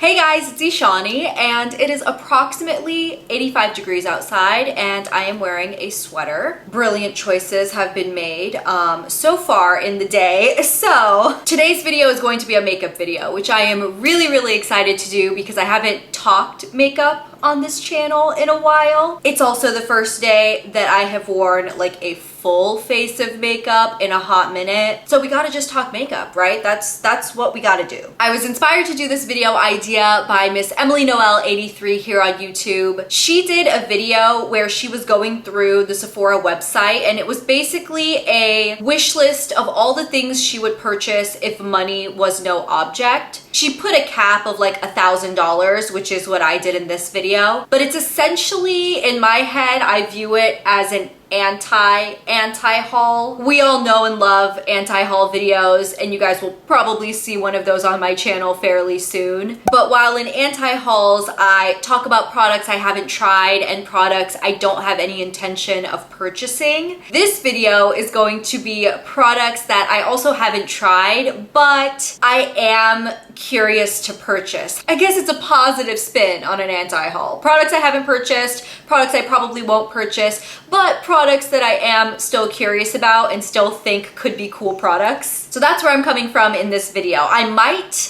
Hey guys, it's Ishani, and it is approximately 85 degrees outside, and I am wearing a sweater. Brilliant choices have been made so far in the day. So today's video is going to be a makeup video, which I am really excited to do because I haven't talked makeup on this channel in a while. It's also the first day that I have worn like a full face of makeup in a hot minute. So we gotta just talk makeup, right? That's what we gotta do. I was inspired to do this video idea by Miss Emily Noel 83 here on YouTube. She did a video where she was going through the Sephora website, and it was basically a wish list of all the things she would purchase if money was no object. She put a cap of like $1,000, which is what I did in this video. But it's essentially, in my head, I view it as an anti-haul. We all know and love anti-haul videos, and you guys will probably see one of those on my channel fairly soon. But while in anti-hauls, I talk about products I haven't tried and products I don't have any intention of purchasing, this video is going to be products that I also haven't tried, but I am curious to purchase. I guess it's a positive spin on an anti-haul. Products I haven't purchased, products I probably won't purchase, but products that I am still curious about and still think could be cool products. So that's where I'm coming from in this video. I might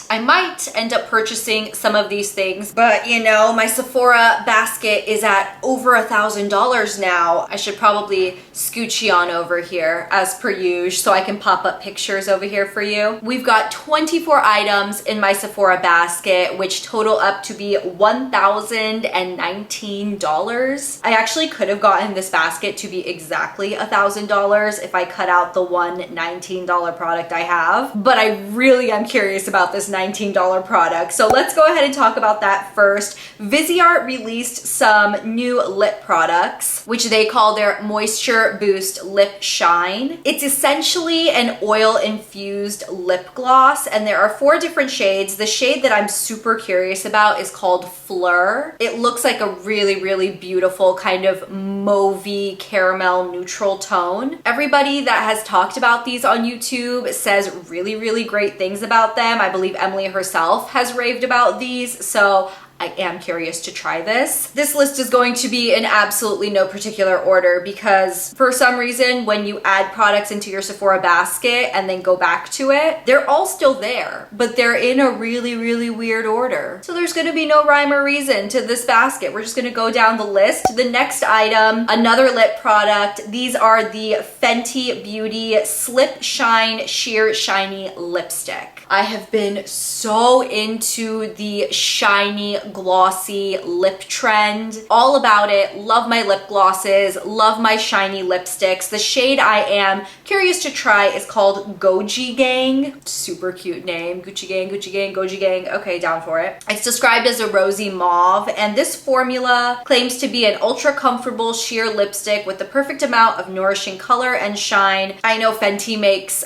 end up purchasing some of these things, but you know, my Sephora basket is at over $1,000 now. I should probably scoochie on over here as per usual so I can pop up pictures over here for you. We've got 24 items in my Sephora basket, which total up to be $1,019. I actually could have gotten this basket to be exactly $1,000 if I cut out the one $19 product I have, but I really am curious about this $19 product. So let's go ahead and talk about that first. Viseart released some new lip products, which they call their Moisture Boost Lip Shine. It's essentially an oil-infused lip gloss, and there are 4 different shades. The shade that I'm super curious about is called Fleur. It looks like a really beautiful kind of mauvey caramel neutral tone. Everybody that has talked about these on YouTube says really great things about them. I believe Emily herself has raved about these, so I am curious to try this. This list is going to be in absolutely no particular order because for some reason, when you add products into your Sephora basket and then go back to it, they're all still there, but they're in a really weird order. So there's gonna be no rhyme or reason to this basket. We're just gonna go down the list. The next item, another lip product. These are the Fenty Beauty Slip Shine Sheer Shiny Lipstick. I have been so into the shiny, glossy lip trend. All about it. Love my lip glosses. Love my shiny lipsticks. The shade I am curious to try is called Goji Gang. Super cute name. Gucci Gang, Goji Gang. Okay, down for it. It's described as a rosy mauve, and this formula claims to be an ultra comfortable sheer lipstick with the perfect amount of nourishing color and shine. I know Fenty makes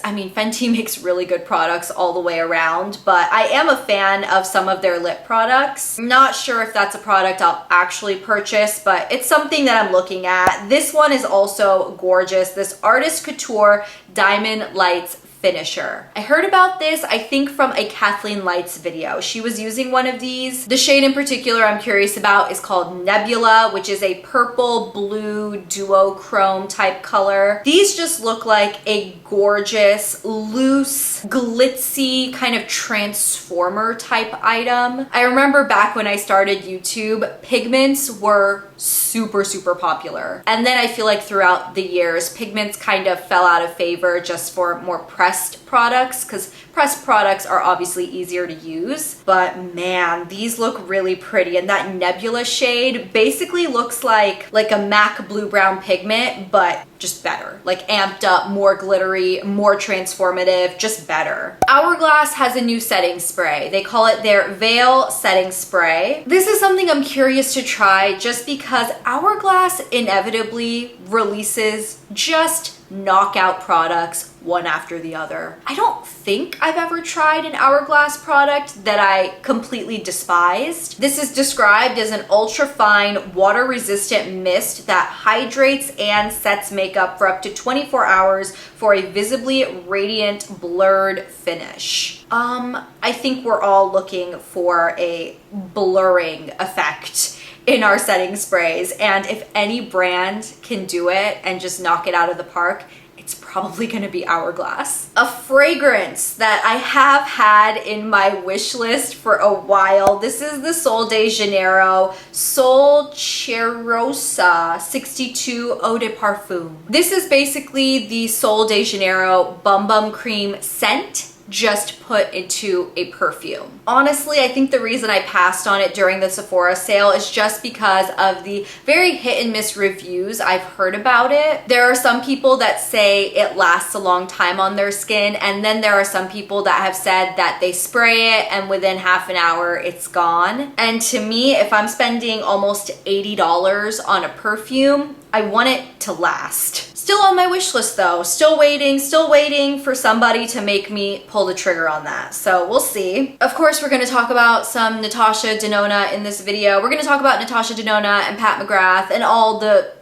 really good products all the way around, but I am a fan of some of their lip products. Not sure if that's a product I'll actually purchase, but it's something that I'm looking at. This one is also gorgeous. This Artist Couture Diamond Lights Finisher. I heard about this, I think, from a Kathleen Lights video. She was using one of these. The shade in particular I'm curious about is called Nebula, which is a purple blue duochrome type color. These just look like a gorgeous, loose, glitzy kind of transformer type item. I remember back when I started YouTube, pigments were super popular. And then I feel like throughout the years, pigments kind of fell out of favor just for more pressed products, because pressed products are obviously easier to use. But man, these look really pretty. And that Nebula shade basically looks like a MAC blue brown pigment, but just better. Like amped up, more glittery, more transformative, just better. Hourglass has a new setting spray. They call it their Veil Setting Spray. This is something I'm curious to try just because Hourglass inevitably releases just knockout products one after the other. I don't think I've ever tried an Hourglass product that I completely despised. This is described as an ultra fine water resistant mist that hydrates and sets makeup for up to 24 hours for a visibly radiant blurred finish. I think we're all looking for a blurring effect in our setting sprays, and if any brand can do it and just knock it out of the park, it's probably gonna be Hourglass. A fragrance that I have had in my wish list for a while. This is the Sol de Janeiro Sol Cheirosa 62 Eau de Parfum. This is basically the Sol de Janeiro Bum Bum Cream scent just put into a perfume. Honestly, I think the reason I passed on it during the Sephora sale is just because of the very hit and miss reviews I've heard about it. There are some people that say it lasts a long time on their skin, and then there are some people that have said that they spray it and within half an hour it's gone. And to me, if I'm spending almost $80 on a perfume, I want it to last. Still on my wish list though, still waiting for somebody to make me pull the trigger on that. So we'll see. Of course, we're gonna talk about some Natasha Denona in this video. We're gonna talk about Natasha Denona and Pat McGrath and all the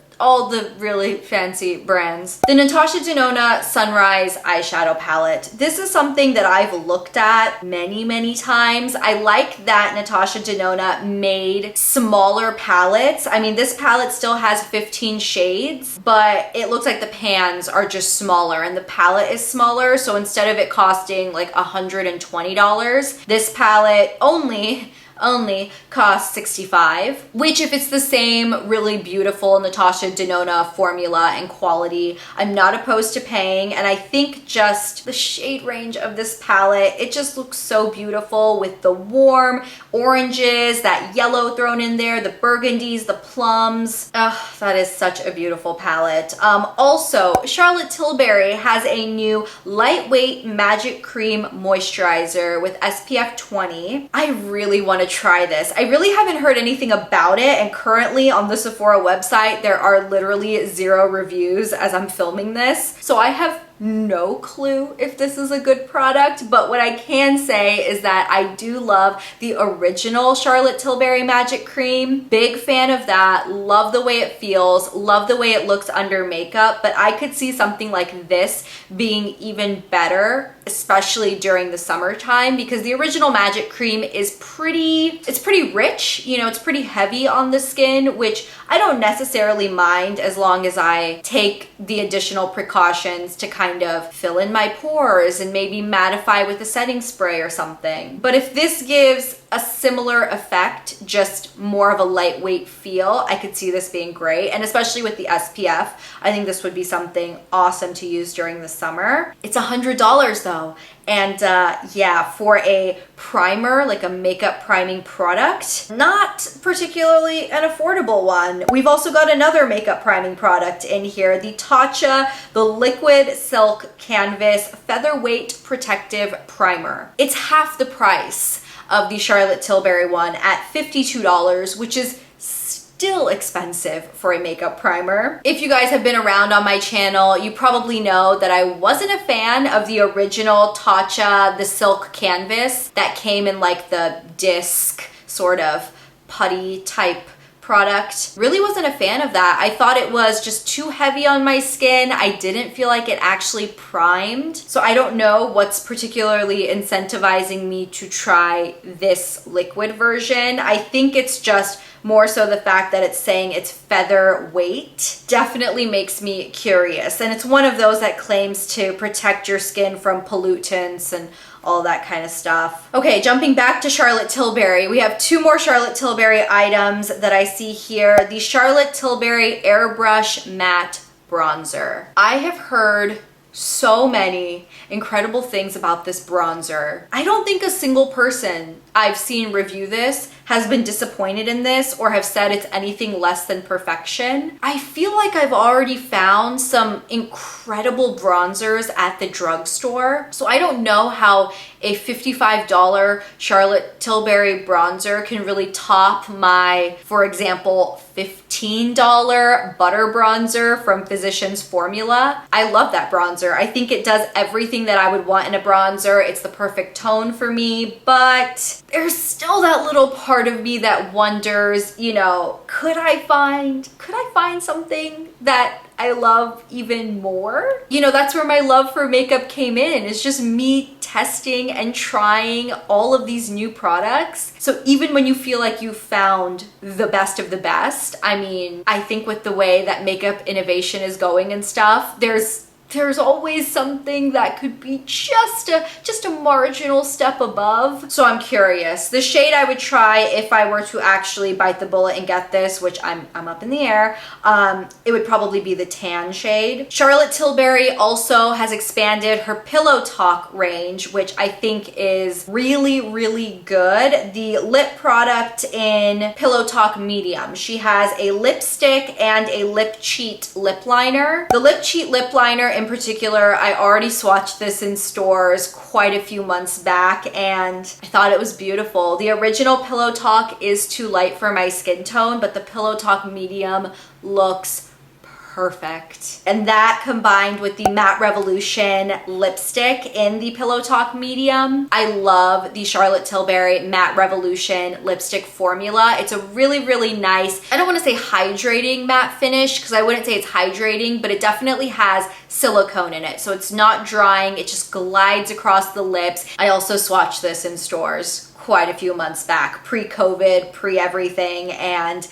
really fancy brands. The Natasha Denona Sunrise eyeshadow palette. This is something that I've looked at many times. I like that Natasha Denona made smaller palettes. I mean, this palette still has 15 shades, but it looks like the pans are just smaller and the palette is smaller. So instead of it costing like $120, this palette only costs $65, which if it's the same really beautiful Natasha Denona formula and quality, I'm not opposed to paying. And I think just the shade range of this palette, it just looks so beautiful with the warm oranges, that yellow thrown in there, the burgundies, the plums. Ugh, that is such a beautiful palette. Also, Charlotte Tilbury has a new lightweight magic cream moisturizer with SPF 20. I really want to try this. I really haven't heard anything about it, and currently on the Sephora website there are literally 0 reviews as I'm filming this, so I have no clue if this is a good product. But what I can say is that I do love the original Charlotte Tilbury Magic Cream. Big fan of that. Love the way it feels, love the way it looks under makeup, but I could see something like this being even better, especially during the summertime, because the original Magic Cream is pretty rich, you know, it's pretty heavy on the skin, which I don't necessarily mind as long as I take the additional precautions to kind of fill in my pores and maybe mattify with a setting spray or something. But if this gives a similar effect, just more of a lightweight feel, I could see this being great. And especially with the SPF, I think this would be something awesome to use during the summer. It's $100 though. And yeah, for a primer, like a makeup priming product, not particularly an affordable one. We've also got another makeup priming product in here, the Tatcha, the Liquid Silk Canvas Featherweight Protective Primer. It's half the price of the Charlotte Tilbury one at $52, which is still expensive for a makeup primer. If you guys have been around on my channel, you probably know that I wasn't a fan of the original Tatcha, the Silk Canvas that came in like the disc sort of putty type product. Really wasn't a fan of that. I thought it was just too heavy on my skin. I didn't feel like it actually primed. So I don't know what's particularly incentivizing me to try this liquid version. I think it's just more so the fact that it's saying it's featherweight definitely makes me curious. And it's one of those that claims to protect your skin from pollutants and all that kind of stuff. Okay, jumping back to Charlotte Tilbury, we have 2 more Charlotte Tilbury items that I see here. The Charlotte Tilbury Airbrush Matte Bronzer. I have heard so many incredible things about this bronzer. I don't think a single person I've seen review this has been disappointed in this or have said it's anything less than perfection. I feel like I've already found some incredible bronzers at the drugstore. So I don't know how a $55 Charlotte Tilbury bronzer can really top my, for example, $15 butter bronzer from Physicians Formula. I love that bronzer. I think it does everything that I would want in a bronzer. It's the perfect tone for me, but there's still that little part of me that wonders, you know, could I find something that I love even more? You know, that's where my love for makeup came in. It's just me testing and trying all of these new products. So even when you feel like you found the best of the best, I mean, I think with the way that makeup innovation is going and stuff, there's always something that could be just a marginal step above. So I'm curious. The shade I would try if I were to actually bite the bullet and get this, which I'm up in the air, it would probably be the tan shade. Charlotte Tilbury also has expanded her Pillow Talk range, which I think is really, really good. The lip product in Pillow Talk Medium. She has a lipstick and a lip cheat lip liner. The lip cheat lip liner in particular, I already swatched this in stores quite a few months back and I thought it was beautiful. The original Pillow Talk is too light for my skin tone, but the Pillow Talk Medium looks perfect. And that combined with the Matte Revolution lipstick in the Pillow Talk Medium. I love the Charlotte Tilbury Matte Revolution lipstick formula. It's a really, really nice, I don't want to say hydrating matte finish because I wouldn't say it's hydrating, but it definitely has silicone in it. So it's not drying, it just glides across the lips. I also swatched this in stores quite a few months back, pre-COVID, pre-everything, and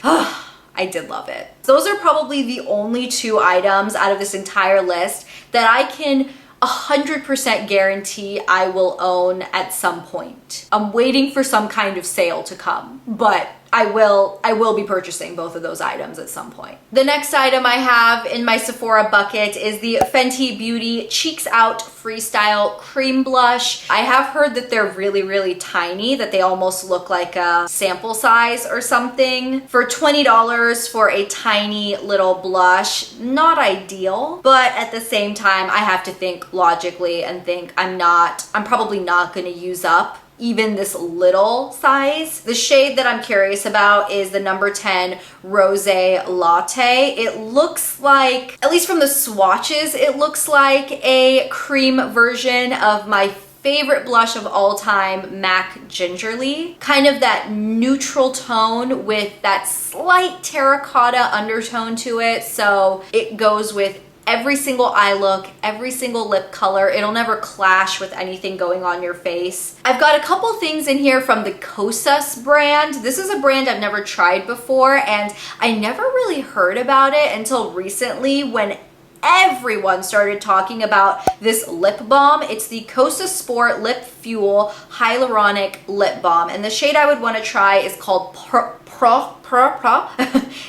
I did love it. Those are probably the only two items out of this entire list that I can 100% guarantee I will own at some point. I'm waiting for some kind of sale to come, but I will be purchasing both of those items at some point. The next item I have in my Sephora bucket is the Fenty Beauty Cheeks Out Freestyle Cream Blush. I have heard that they're really, really tiny, that they almost look like a sample size or something. For $20 for a tiny little blush, not ideal, but at the same time, I have to think logically and think I'm probably not gonna use up even this little size. The shade that I'm curious about is the number 10 Rosé Latte. It looks like, at least from the swatches, it looks like a cream version of my favorite blush of all time, MAC Gingerly. Kind of that neutral tone with that slight terracotta undertone to it. So it goes with every single eye look, every single lip color. It'll never clash with anything going on your face. I've got a couple things in here from the Kosas brand. This is a brand I've never tried before and I never really heard about it until recently when everyone started talking about this lip balm. It's the Kosasport LipFuel Hyaluronic Lip Balm, and the shade I would want to try is called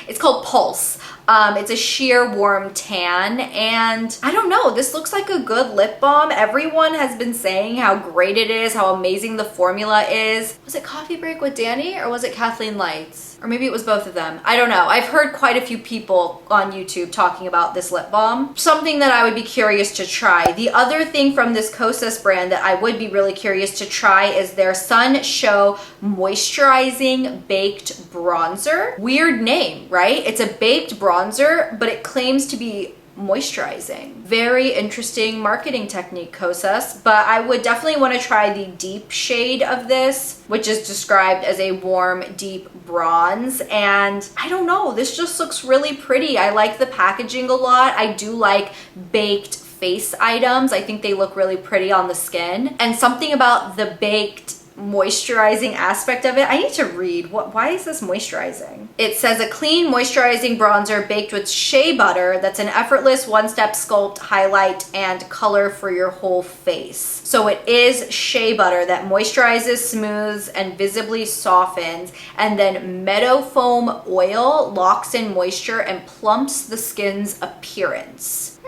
it's called Pulse. It's a sheer warm tan, and I don't know, this looks like a good lip balm. Everyone has been saying how great it is, how amazing the formula is. Was it Coffee Break with Danny or was it Kathleen Lights? Or maybe it was both of them. I don't know. I've heard quite a few people on YouTube talking about this lip balm. Something that I would be curious to try. The other thing from this Kosas brand that I would be really curious to try is their Sun Show Moisturizing Baked Bronzer. Weird name, right? It's a baked bronzer, but it claims to be moisturizing. Very interesting marketing technique, Kosas, but I would definitely want to try the deep shade of this, which is described as a warm, deep bronze, and I don't know, this just looks really pretty. I like the packaging a lot. I do like baked face items. I think they look really pretty on the skin, and something about the baked moisturizing aspect of it. I need to read. Why is this moisturizing? It says a clean moisturizing bronzer baked with shea butter that's an effortless one-step sculpt, highlight, and color for your whole face. So it is shea butter that moisturizes, smooths, and visibly softens, and then meadow foam oil locks in moisture and plumps the skin's appearance.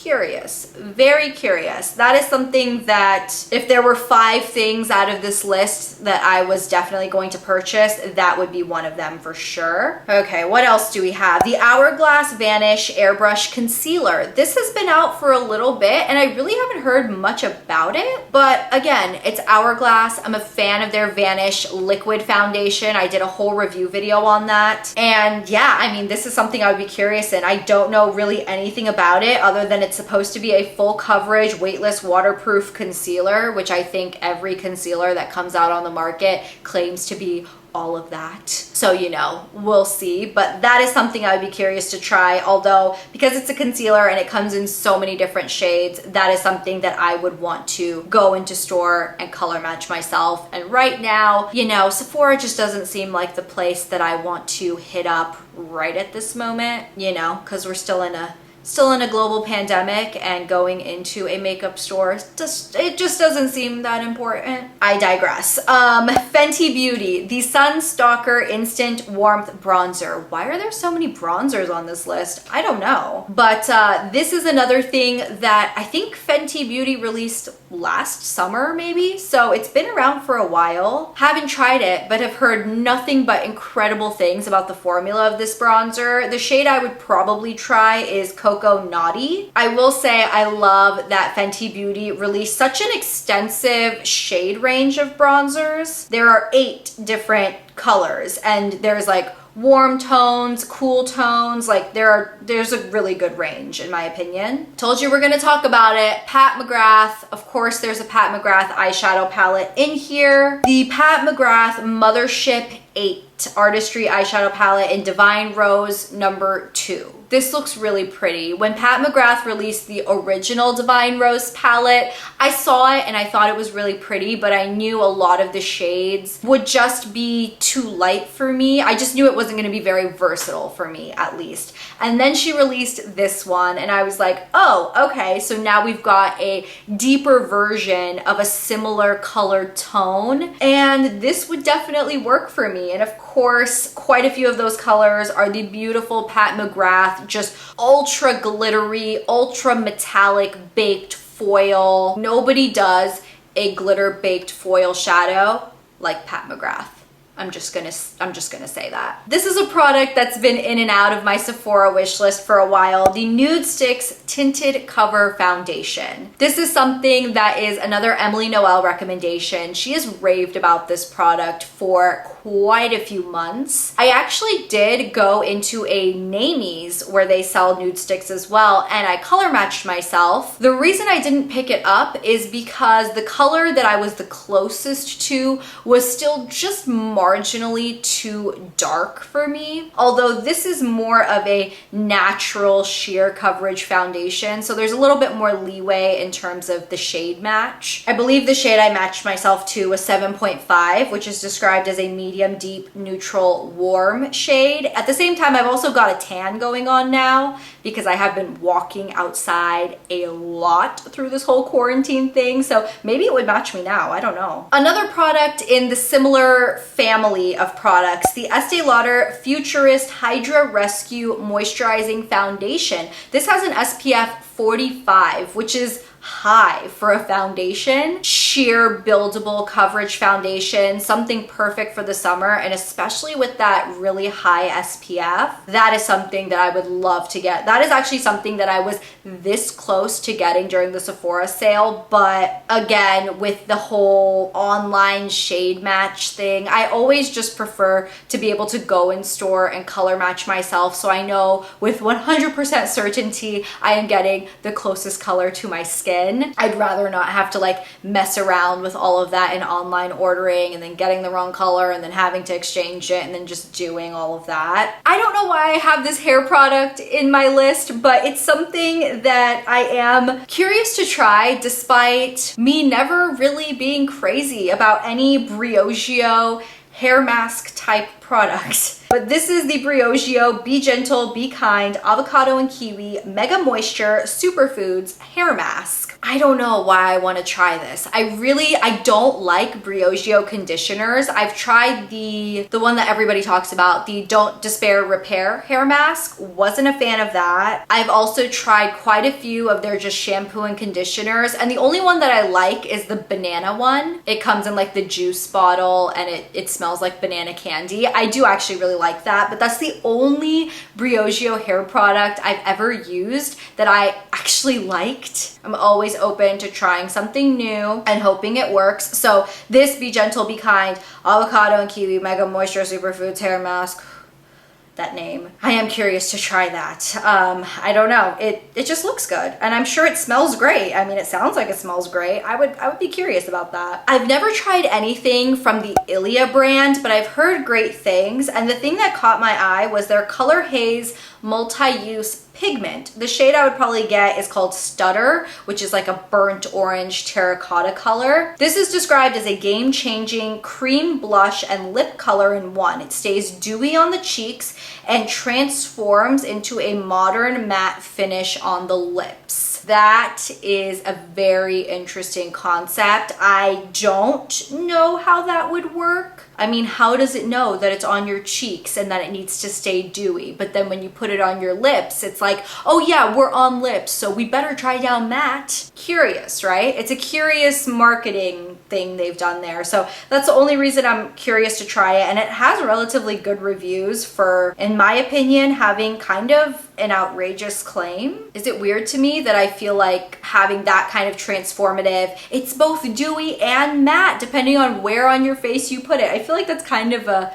curious, very curious. That is something that if there were 5 things out of this list that I was definitely going to purchase, that would be one of them for sure. Okay, what else do we have? The Hourglass Vanish Airbrush Concealer. This has been out for a little bit and I really haven't heard much about it, but again, it's Hourglass. I'm a fan of their Vanish liquid foundation. I did a whole review video on that. And yeah, I mean, this is something I would be curious in. I don't know really anything about it other than it's supposed to be a full coverage, weightless, waterproof concealer, which I think every concealer that comes out on the market claims to be all of that. So, you know, we'll see. But that is something I would be curious to try. Although, because it's a concealer and it comes in so many different shades, that is something that I would want to go into store and color match myself. And right now, you know, Sephora just doesn't seem like the place that I want to hit up right at this moment, you know, because we're still in a global pandemic, and going into a makeup store, it just doesn't seem that important. I digress. Fenty Beauty, the Sun Stalker Instant Warmth Bronzer. Why are there so many bronzers on this list? I don't know. But this is another thing that I think Fenty Beauty released last summer maybe, so it's been around for a while. Haven't tried it, but have heard nothing but incredible things about the formula of this bronzer. The shade I would probably try is Cocoa Naughty. I will say I love that Fenty Beauty released such an extensive shade range of bronzers. There are 8 different colors, and there's like warm tones, cool tones, like there's a really good range in my opinion. Told you we're gonna talk about it. Pat McGrath, of course there's a Pat McGrath eyeshadow palette in here. The Pat McGrath Mothership 8 Artistry eyeshadow palette in Divine Rose number 2. This looks really pretty. When Pat McGrath released the original Divine Rose palette, I saw it and I thought it was really pretty, but I knew a lot of the shades would just be too light for me. I just knew it wasn't gonna be very versatile for me, at least. And then she released this one and I was like, oh, okay, so now we've got a deeper version of a similar color tone, and this would definitely work for me. And of course, quite a few of those colors are the beautiful Pat McGrath, just ultra glittery, ultra metallic baked foil. Nobody does a glitter baked foil shadow like Pat McGrath. I'm just gonna say that. This is a product that's been in and out of my Sephora wish list for a while. The Nude Sticks Tinted Cover Foundation. This is something that is another Emily Noel recommendation. She has raved about this product for quite a few months. I actually did go into a Namies where they sell nude sticks as well, and I color matched myself. The reason I didn't pick it up is because the color that I was the closest to was still just marginally too dark for me. Although this is more of a natural sheer coverage foundation, so there's a little bit more leeway in terms of the shade match. I believe the shade I matched myself to was 7.5, which is described as a medium, deep, neutral, warm shade. At the same time, I've also got a tan going on now because I have been walking outside a lot through this whole quarantine thing, so maybe it would match me now, I don't know. Another product in the similar family of products, the Estee Lauder Futurist Hydra Rescue Moisturizing Foundation. This has an SPF 45, which is high for a foundation. Sheer buildable coverage foundation, something perfect for the summer, and especially with that really high SPF, that is something that I would love to get. That is actually something that I was this close to getting during the Sephora sale, but again, with the whole online shade match thing, I always just prefer to be able to go in store and color match myself, so I know with 100% certainty I am getting the closest color to my skin. I'd rather not have to like mess around with all of that in online ordering and then getting the wrong color and then having to exchange it and then just doing all of that. I don't know why I have this hair product in my list, but it's something that I am curious to try despite me never really being crazy about any Briogeo hair mask type product. But this is the Briogeo Be Gentle, Be Kind Avocado and Kiwi Mega Moisture Superfoods Hair Mask. I don't know why I want to try this. I don't like Briogeo conditioners. I've tried the one that everybody talks about, the Don't Despair Repair hair mask. Wasn't a fan of that. I've also tried quite a few of their just shampoo and conditioners, and the only one that I like is the banana one. It comes in like the juice bottle and it smells like banana candy. I do actually really like that, but that's the only Briogeo hair product I've ever used that I actually liked. I'm always open to trying something new and hoping it works. So this Be Gentle, Be Kind Avocado and Kiwi Mega Moisture Superfoods Hair Mask, that name, I am curious to try that. I don't know, it just looks good, and I'm sure it smells great. I mean, it sounds like it smells great. I would be curious about that. I've never tried anything from the Ilia brand, but I've heard great things, and the thing that caught my eye was their Color Haze multi-use pigment. The shade I would probably get is called Stutter, which is like a burnt orange terracotta color. This is described as a game-changing cream blush and lip color in one. It stays dewy on the cheeks and transforms into a modern matte finish on the lips. That is a very interesting concept. I don't know how that would work. I mean, how does it know that it's on your cheeks and that it needs to stay dewy? But then when you put it on your lips, it's like, oh yeah, we're on lips, so we better try down matte. Curious, right? It's a curious marketing thing they've done there. So that's the only reason I'm curious to try it. And it has relatively good reviews for, in my opinion, having kind of an outrageous claim. Is it weird to me that I feel like having that kind of transformative, it's both dewy and matte depending on where on your face you put it? I feel like that's kind of an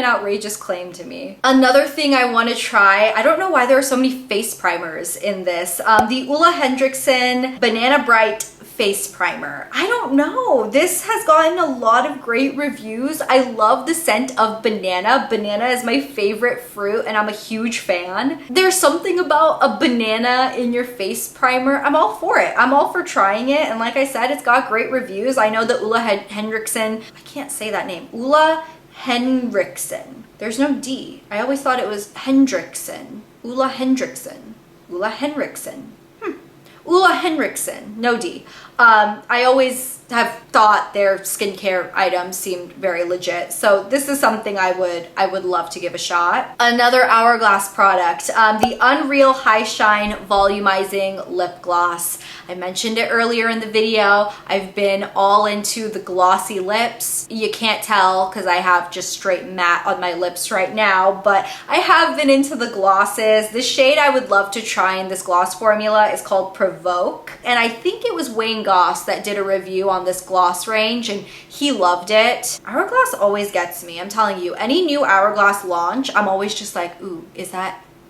outrageous claim to me. Another thing I want to try, I don't know why there are so many face primers in this, the Ulla Hendrickson Banana Bright face primer. I don't know, this has gotten a lot of great reviews. I love the scent of banana. Banana is my favorite fruit and I'm a huge fan. There's something about a banana in your face primer. I'm all for it. I'm all for trying it, and like I said, it's got great reviews. I know that Ulla Hendrickson, I can't say that name, Ulla Henriksen. There's no D. I always thought it was Hendrickson. Ulla Hendrickson. Ulla Henriksen. Ulla Henriksen. No D. I always have thought their skincare items seemed very legit. So this is something I would love to give a shot. Another Hourglass product, the Unreal High Shine Volumizing Lip Gloss. I mentioned it earlier in the video. I've been all into the glossy lips. You can't tell because I have just straight matte on my lips right now, but I have been into the glosses. The shade I would love to try in this gloss formula is called Provoke, and I think it was Wayne Goss that did a review on this gloss range and he loved it. Hourglass always gets me, I'm telling you. Any new Hourglass launch, I'm always just like, ooh,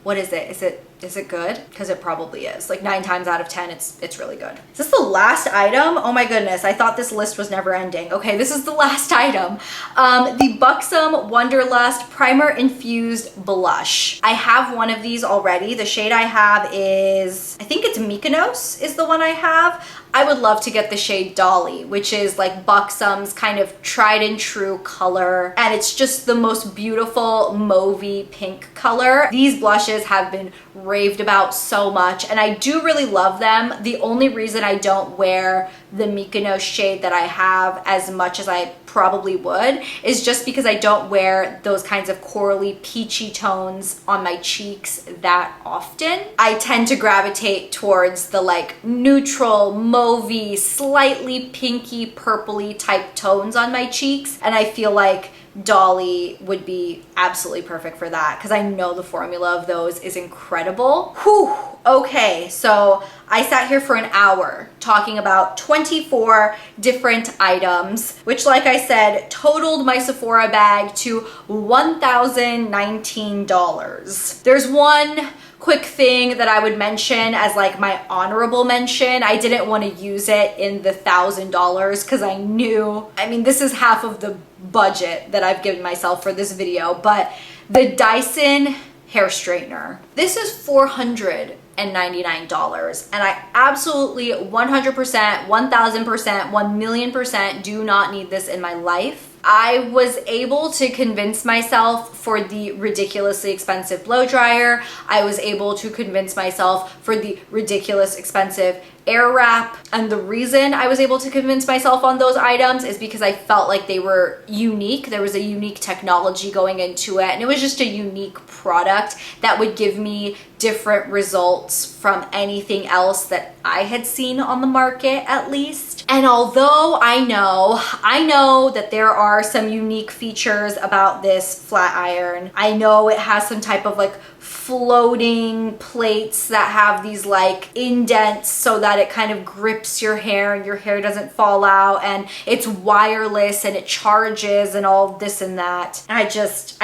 what is it? Is it good? Because it probably is. Like 9 times out of 10, it's really good. Is this the last item? Oh my goodness, I thought this list was never ending. Okay, this is the last item. The Buxom Wonderlust Primer Infused Blush. I have one of these already. The shade I have is, I think it's Mykonos is the one I have. I would love to get the shade Dolly, which is like Buxom's kind of tried and true color. And it's just the most beautiful mauvey pink color. These blushes have been raved about so much and I do really love them. The only reason I don't wear the Mykonos shade that I have as much as I probably would is just because I don't wear those kinds of corally peachy tones on my cheeks that often. I tend to gravitate towards the like neutral, mauvey, slightly pinky, purpley type tones on my cheeks, and I feel like Dolly would be absolutely perfect for that because I know the formula of those is incredible. Whew. Okay, so I sat here for an hour talking about 24 different items, which like I said, totaled my Sephora bag to $1,019. There's one quick thing that I would mention as like my honorable mention. I didn't want to use it in the $1,000 because I knew, I mean, this is half of the budget that I've given myself for this video, but the Dyson hair straightener. This is $499 and I absolutely 100%, 1000%, 1,000,000% do not need this in my life. I was able to convince myself for the ridiculously expensive blow dryer. I was able to convince myself for the ridiculous expensive air wrap. And the reason I was able to convince myself on those items is because I felt like they were unique. There was a unique technology going into it, and it was just a unique product that would give me different results from anything else that I had seen on the market, at least. And although I know that there are some unique features about this flat iron. I know it has some type of like floating plates that have these like indents so that it kind of grips your hair and your hair doesn't fall out, and it's wireless and it charges and all this and that. I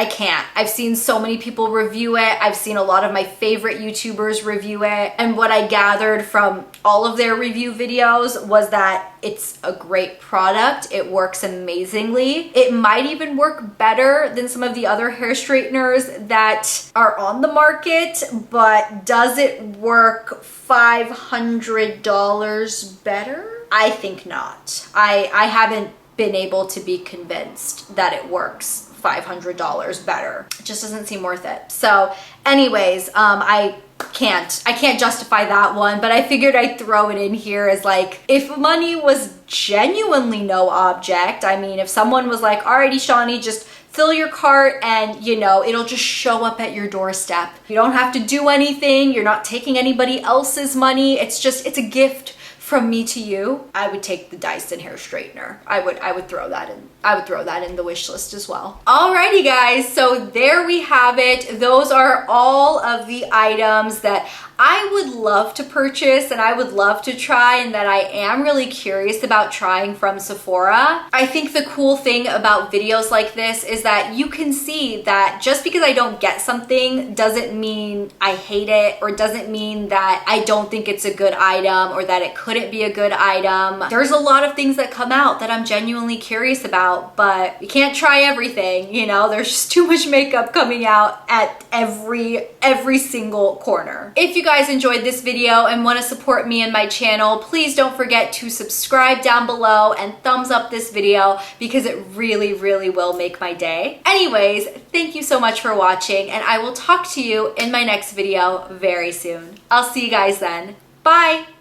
can't. I've seen so many people review it. I've seen a lot of my favorite YouTubers review it, and what I gathered from all of their review videos was that it's a great product. It works amazingly. It might even work better than some of the other hair straighteners that are on the market, but does it work $500 better? I think not. I haven't been able to be convinced that it works $500 better. It just doesn't seem worth it. So anyways, I can't justify that one, but I figured I'd throw it in here as like, if money was genuinely no object, I mean, if someone was like, alrighty, Shawnee, just fill your cart and, you know, it'll just show up at your doorstep. You don't have to do anything. You're not taking anybody else's money. It's a gift from me to you. I would take the Dyson hair straightener. I would throw that in. I would throw that in the wish list as well. Alrighty guys, so there we have it. Those are all of the items that I would love to purchase and I would love to try, and that I am really curious about trying from Sephora. I think the cool thing about videos like this is that you can see that just because I don't get something doesn't mean I hate it, or doesn't mean that I don't think it's a good item or that it couldn't be a good item. There's a lot of things that come out that I'm genuinely curious about, but you can't try everything, you know? There's just too much makeup coming out at every single corner. If you guys enjoyed this video and want to support me and my channel, please don't forget to subscribe down below and thumbs up this video, because it really will make my day. Anyways, thank you so much for watching, and I will talk to you in my next video very soon. I'll see you guys then. Bye!